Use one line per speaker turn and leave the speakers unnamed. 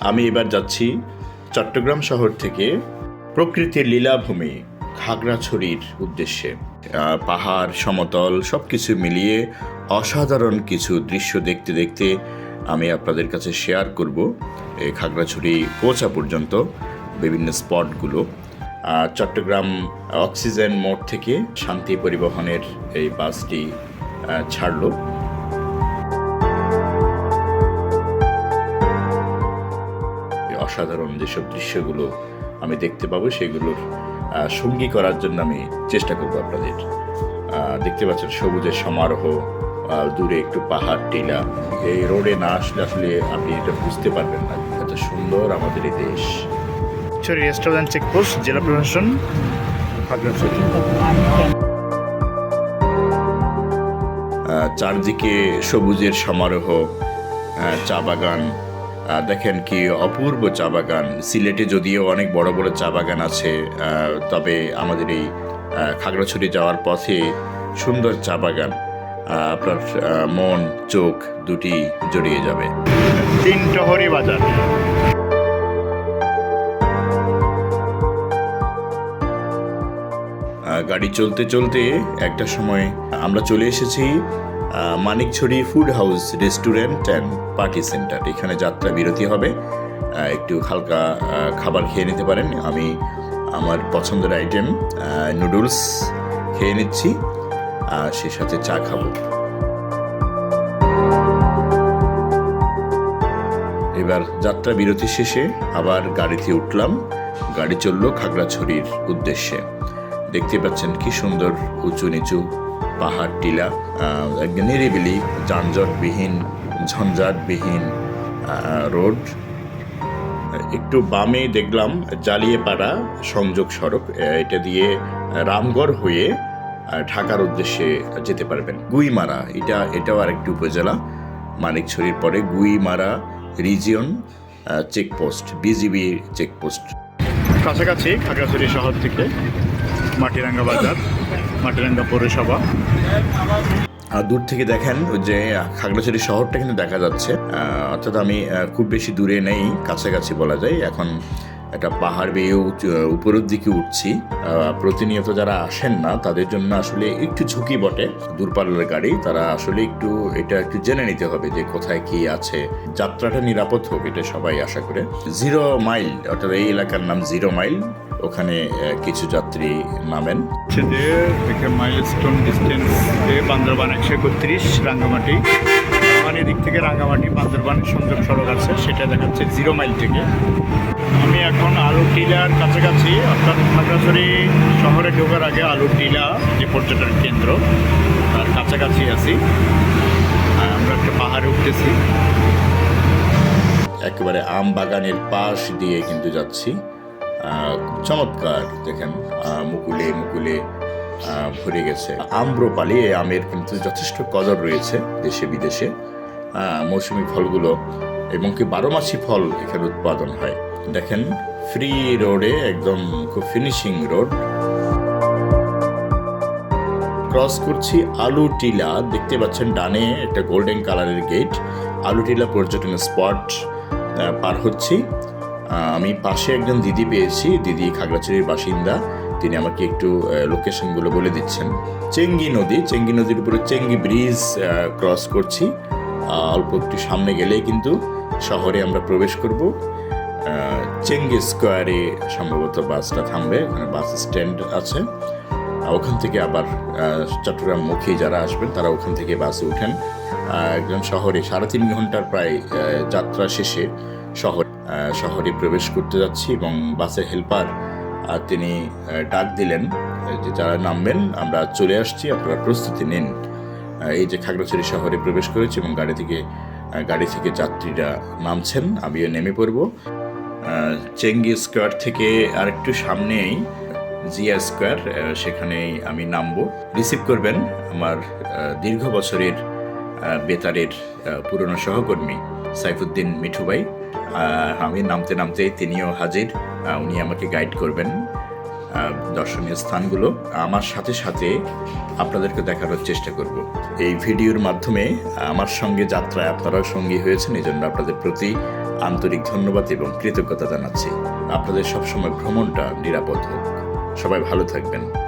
আমি এবার যাচ্ছি চট্টগ্রাম শহর থেকে প্রকৃতির লীলাভূমি খাগড়াছড়ির উদ্দেশ্যে। পাহাড়, সমতল সব কিছু মিলিয়ে অসাধারণ কিছু দৃশ্য দেখতে দেখতে আমি আপনাদের কাছে শেয়ার করব এই খাগড়াছড়ি পৌঁছা পর্যন্ত বিভিন্ন স্পটগুলো। চট্টগ্রাম অক্সিজেন মোড় থেকে শান্তি পরিবহনের এই বাসটি ছাড়লো। অসাধারণ যেসব দৃশ্যগুলো আমি দেখতে পাবো সেগুলোর সঙ্গী করার জন্য আমি চেষ্টা করব আপনাদের। দেখতে পাচ্ছেন সবুজের সমারোহ, দূরে একটু পাহাড় টিলা। এই রোডে না আসলে আসলে আপনি এটা বুঝতে পারবেন না এত সুন্দর আমাদের এই দেশ। রেস্টুরেন্ট চেকপোস্ট, জেলা প্রশাসন খাগড়াছড়ি। চারদিকে সবুজের সমারোহ, চা বাগান। দেখেন কি অপূর্ব চা বাগান। সিলেটে যদিও অনেক বড় বড় চা বাগান আছে, তবে আমাদের এই খাগড়াছড়ি যাওয়ার পথে সুন্দর চা বাগান আপনার মন চোখ দুটি জড়িয়ে যাবে। তিনটহরি বাজার। গাড়ি চলতে চলতে একটা সময় আমরা চলে এসেছি Manikchhari food house restaurant and party centre. এখানে যাত্রা বিরতি হবে, একটু হালকা খাবার খেয়ে নিতে পারেন। আমি আমার পছন্দের আইটেম নুডলস খেয়ে নিচ্ছি, সে সাথে চা খাবো। এবার যাত্রা বিরতি শেষে আবার গাড়িতে উঠলাম, গাড়ি চললো খাগড়াছড়ির উদ্দেশ্যে। দেখতে পাচ্ছেন কি সুন্দর উঁচু নিচু পাহাড় টিলা, একদম নিরিবিলি, যানজটবিহীন ঝঞ্ঝাটবিহীন রোড। একটু বামে দেখলাম জালিয়াপাড়া সংযোগ সড়ক, এটা দিয়ে রামগড় হয়ে ঢাকার উদ্দেশ্যে যেতে পারবেন। গুইমারা এটাও আরেকটি উপজেলা মানিকছড়ির পরে। Guimara region checkpost, BGB checkpost. কাছাকাছি খাগড়াছড়ি শহর থেকে মাটিরাঙ্গা বাজার, মাটিরাঙ্গা পৌরসভা। দূর থেকে দেখেন যে খাগড়াছড়ি শহরটা কিন্তু দেখা যাচ্ছে, অর্থাৎ আমি খুব বেশি দূরে নেই, কাছাকাছি বলা যায়। এখন একটা পাহাড় বেয়ে উপরের দিকে উঠছি। প্রতিনিয়ত যারা আসেন না তাদের জন্য আসলে একটু ঝুঁকি বটে, দূরপাল্লার গাড়ি, তারা আসলে এটা একটু জেনে নিতে হবে যে কোথায় কি আছে। যাত্রাটা নিরাপদ হোক এটা সবাই আশা করে। 0 মাইল, অর্থাৎ এই এলাকার নাম 0 মাইল, ওখানে কিছু যাত্রী নামেন। Milestone distance Bandarban 131, Rangamati. দিক থেকে রাঙ্গামাটি বান্দরবান সংযোগ সড়ক আছে, সেটা দেখাচ্ছে 0 মাইল থেকে। আমি এখন আলুর টিলার কাছাকাছি, অর্থাৎ খাগড়াছড়ি শহরে ঢোকার আগে আলুর টিলা যে পর্যটন কেন্দ্র তার কাছাকাছি আছি। আমরা একটা পাহাড়ে উঠতেছি, একেবারে আম বাগানের পাশ দিয়ে কিন্তু যাচ্ছি। চমৎকার দেখেন, মুকুলে মুকুলে ভরে গেছে। আম্রপালি, এই আমের কিন্তু যথেষ্ট কদর রয়েছে দেশে বিদেশে। মৌসুমি ফলগুলো এবং কি 12 মাসি ফল এখানে উৎপাদন হয়। দেখেন ফ্রি রোডে একদম খুব ফিনিশিং রোড। ক্রস করছি আলু টিলা, দেখতে পাচ্ছেন ডানে একটা গোল্ডেন কালারের গেট। আলু টিলা পর্যটন স্পট পার হচ্ছি। আমি পাশে একজন দিদি পেয়েছি, দিদি খাগড়াছড়ির বাসিন্দা। তিনি আমাকে একটু লোকেশনগুলো বলে দিচ্ছেন। চেঙ্গি নদীর উপরে চেঙ্গি ব্রিজ ক্রস করছি। অল্প একটু সামনে গেলেই কিন্তু শহরে আমরা প্রবেশ করব। চেঙ্গি স্কোয়ারে সম্ভবত বাসটা থামবে, ওখানে বাস স্ট্যান্ড আছে। ওখান থেকে আবার চট্টগ্রাম মুখী যারা আসবেন তারা ওখান থেকে বাসে উঠেন। একদম শহরে 3.5 ঘন্টার প্রায় যাত্রা শেষে শহরে প্রবেশ করতে যাচ্ছি, এবং বাসের হেল্পার তিনি ডাক দিলেন যে যারা নামবেন আমরা চলে আসছি, আপনারা প্রস্তুতি নিন। এই যে খাগড়াছড়ি শহরে প্রবেশ করেছি এবং গাড়ি থেকে যাত্রীরা নামছেন, আমিও নেমে পড়ব। চেঙ্গি স্কোয়ার থেকে আরেকটু সামনেই জিয়া স্কোয়ার, সেখানেই আমি নামবো। রিসিভ করবেন আমার দীর্ঘ বছরের বেতারের পুরনো সহকর্মী সাইফুদ্দিন মিঠু ভাই। আমি নামতেই তিনিও হাজির, উনি আমাকে গাইড করবেন দর্শনীয় স্থানগুলো। আমার সাথে সাথে আপনাদেরকে দেখানোর চেষ্টা করব। এই ভিডিওর মাধ্যমে আমার সঙ্গে যাত্রায় আপনারাও সঙ্গী হয়েছেন, এই জন্য আপনাদের প্রতি আন্তরিক ধন্যবাদ এবং কৃতজ্ঞতা জানাচ্ছি। আপনাদের সবসময় ভ্রমণটা নিরাপদ হোক। সবাই ভালো থাকবেন।